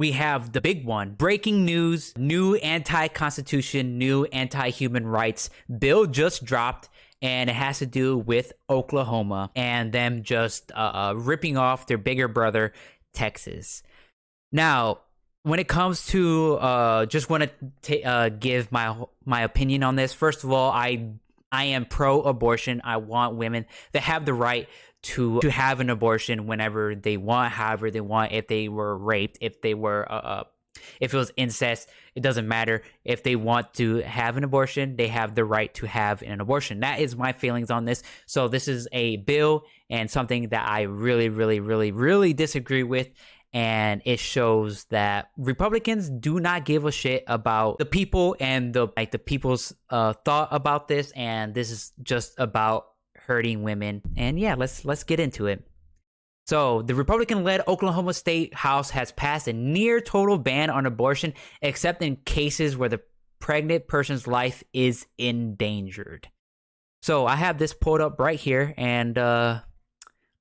we have the big one. Breaking news, new anti-constitution, new anti-human rights bill just dropped, and it has to do with Oklahoma and them just ripping off their bigger brother, Texas. Now, when it comes to just want to give my opinion on this, first of all, I am pro-abortion. I want women that have the right to have an abortion whenever they want, however they want. If they were raped, if they were if it was incest, it doesn't matter. If they want to have an abortion, they have the right to have an abortion. That is my feelings on this. So this is a bill and something that I really disagree with. And it shows that Republicans do not give a shit about the people and the people's thought about this. And this is just about hurting women. And yeah, let's get into it. So the Republican-led Oklahoma State House has passed a near total ban on abortion, except in cases where the pregnant person's life is endangered. So I have this pulled up right here, and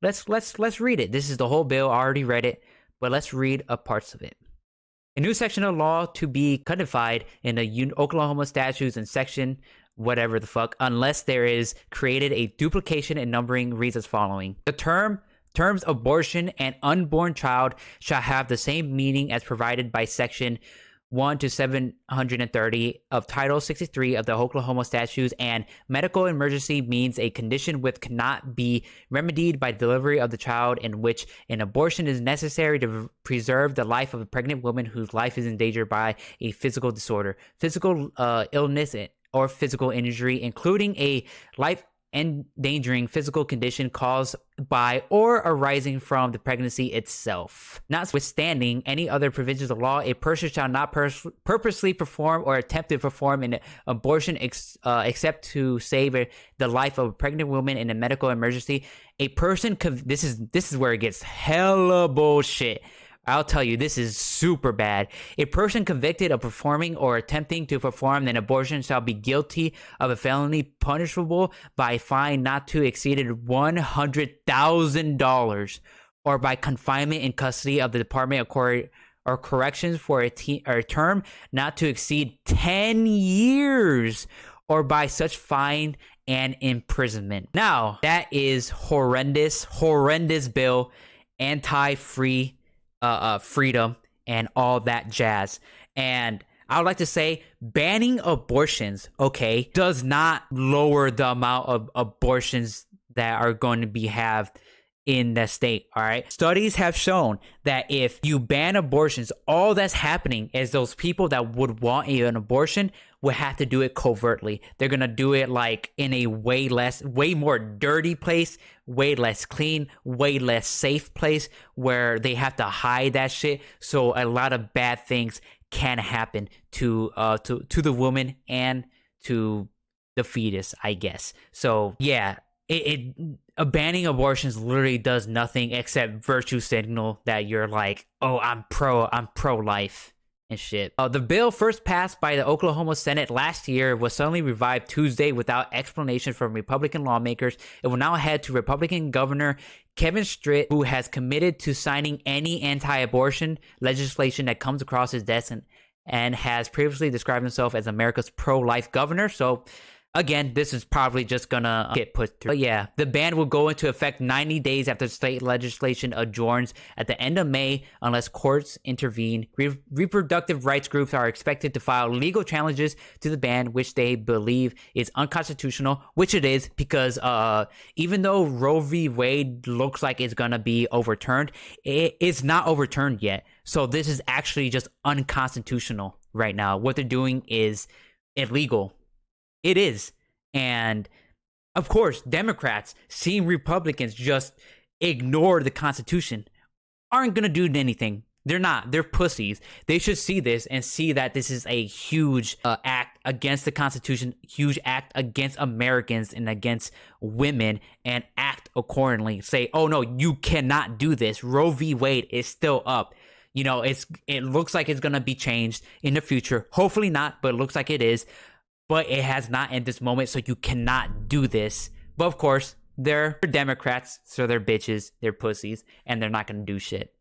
let's read it. This is the whole bill. I already read it, but let's read parts of it. A new section of law to be codified in the Oklahoma statutes and section whatever the fuck, unless there is created a duplication in numbering, reads as following. The terms abortion and unborn child shall have the same meaning as provided by section 1 to 730 of Title 63 of the Oklahoma statutes, and medical emergency means a condition which cannot be remedied by delivery of the child, in which an abortion is necessary to preserve the life of a pregnant woman whose life is endangered by a physical disorder, physical illness, or physical injury, including a life-endangering physical condition caused by or arising from the pregnancy itself. Notwithstanding any other provisions of law, a person shall not purposely perform or attempt to perform an abortion except to save the life of a pregnant woman in a medical emergency. A person this is where it gets hella bullshit. I'll tell you, this is super bad. A person convicted of performing or attempting to perform an abortion shall be guilty of a felony punishable by a fine not to exceed $100,000 or by confinement in custody of the Department of Corrections for a term not to exceed 10 years or by such fine and imprisonment. Now, that is horrendous bill, anti-free freedom and all that jazz. And I would like to say banning abortions, okay, does not lower the amount of abortions that are going to be have in the state. All right, studies have shown that if you ban abortions, all that's happening is those people that would want an abortion would have to do it covertly. They're gonna do it like in a way more dirty place, way less clean, way less safe place where they have to hide that shit. So a lot of bad things can happen to the woman and to the fetus, I guess. So yeah, banning abortions literally does nothing except virtue signal that you're like, oh, I'm pro-life and shit. The bill, first passed by the Oklahoma Senate last year, was suddenly revived Tuesday without explanation from Republican lawmakers. It will now head to Republican Governor Kevin Stitt, who has committed to signing any anti-abortion legislation that comes across his desk and has previously described himself as America's pro-life governor. So again, this is probably just gonna get put through. But yeah, the ban will go into effect 90 days after state legislation adjourns at the end of May unless courts intervene. Reproductive rights groups are expected to file legal challenges to the ban, which they believe is unconstitutional, which it is, because even though Roe v. Wade looks like it's gonna be overturned, it's not overturned yet. So this is actually just unconstitutional right now. What they're doing is illegal. It is. And of course, Democrats, seeing Republicans just ignore the Constitution, aren't going to do anything. They're not. They're pussies. They should see this and see that this is a huge act against the Constitution, huge act against Americans and against women, and act accordingly. Say, oh no, you cannot do this. Roe v. Wade is still up. You know, it looks like it's going to be changed in the future. Hopefully not, but it looks like it is. But it has not in this moment, so you cannot do this. But of course, they're Democrats, so they're bitches, they're pussies, and they're not going to do shit.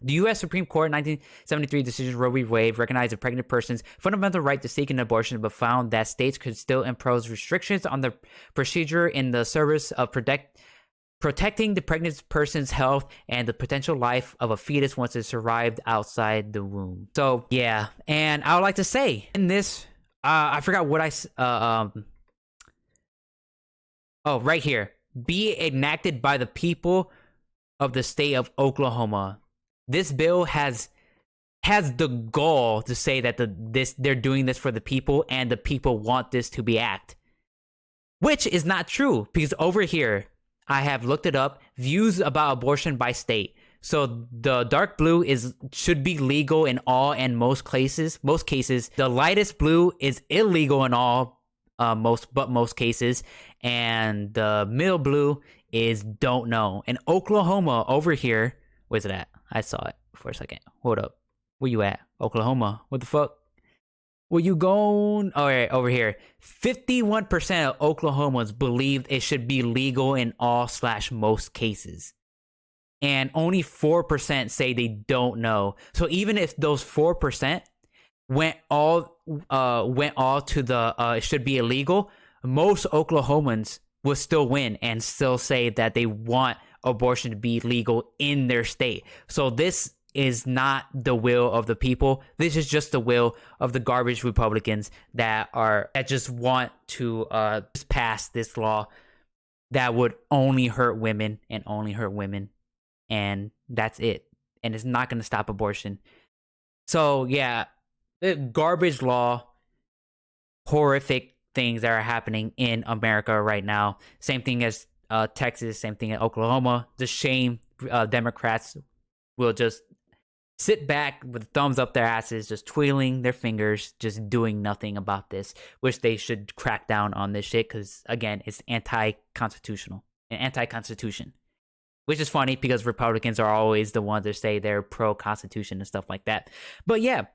The U.S. Supreme Court 1973 decision Roe v. Wade recognized a pregnant person's fundamental right to seek an abortion, but found that states could still impose restrictions on the procedure in the service of protecting the pregnant person's health and the potential life of a fetus once it's arrived outside the womb. So yeah, and I would like to say in this, I forgot what oh, right here, be enacted by the people of the state of Oklahoma. This bill has the goal to say that they're doing this for the people and the people want this to be act, which is not true, because over here I have looked it up, views about abortion by state. So the dark blue should be legal in all and most cases. The lightest blue is illegal in all most cases, and the middle blue is don't know. And Oklahoma over here, where's it at? I saw it for a second. Hold up. Where you at? Oklahoma. What the fuck? Where you going? All right, over here. 51% of Oklahomans believe it should be legal in all/most cases. And only 4% say they don't know. So even if those 4% went all to the it should be illegal, most Oklahomans will still win and still say that they want abortion to be legal in their state. So this is not the will of the people. This is just the will of the garbage Republicans that just want to just pass this law that would only hurt women and only hurt women, and that's it. And it's not going to stop abortion. So yeah, the garbage law, horrific things that are happening in America right now. Same thing as Texas, same thing in Oklahoma. The shame Democrats will just sit back with thumbs up their asses, just twiddling their fingers, just doing nothing about this, which they should crack down on this shit because, again, it's anti-constitutional and anti-constitution, which is funny because Republicans are always the ones that say they're pro-constitution and stuff like that. But yeah,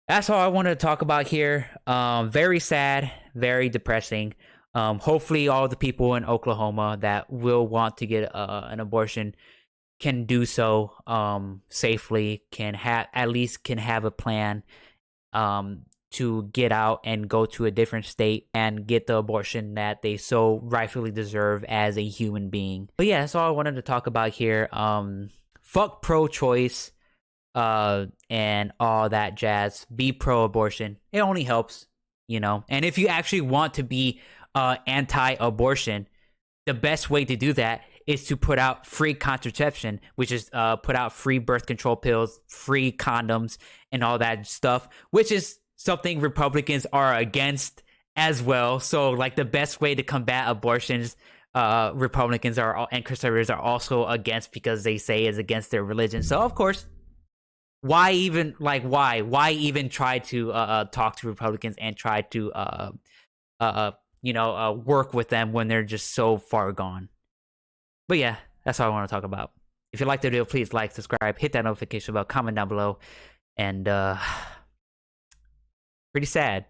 that's all I wanted to talk about here. Very sad, very depressing. Hopefully all the people in Oklahoma that will want to get an abortion can do so safely, can have a plan to get out and go to a different state and get the abortion that they so rightfully deserve as a human being. But yeah, that's all I wanted to talk about here. Fuck pro-choice and all that jazz. Be pro-abortion. It only helps, you know. And if you actually want to be anti-abortion, the best way to do that is to put out free contraception, which is put out free birth control pills, free condoms, and all that stuff, which is something Republicans are against as well. So, like, the best way to combat abortions, Republicans and conservatives are also against because they say it's against their religion. So, of course, why even try to talk to Republicans and try to work with them when they're just so far gone? But yeah, that's all I want to talk about. If you liked the video, please like, subscribe, hit that notification bell, comment down below. And pretty sad.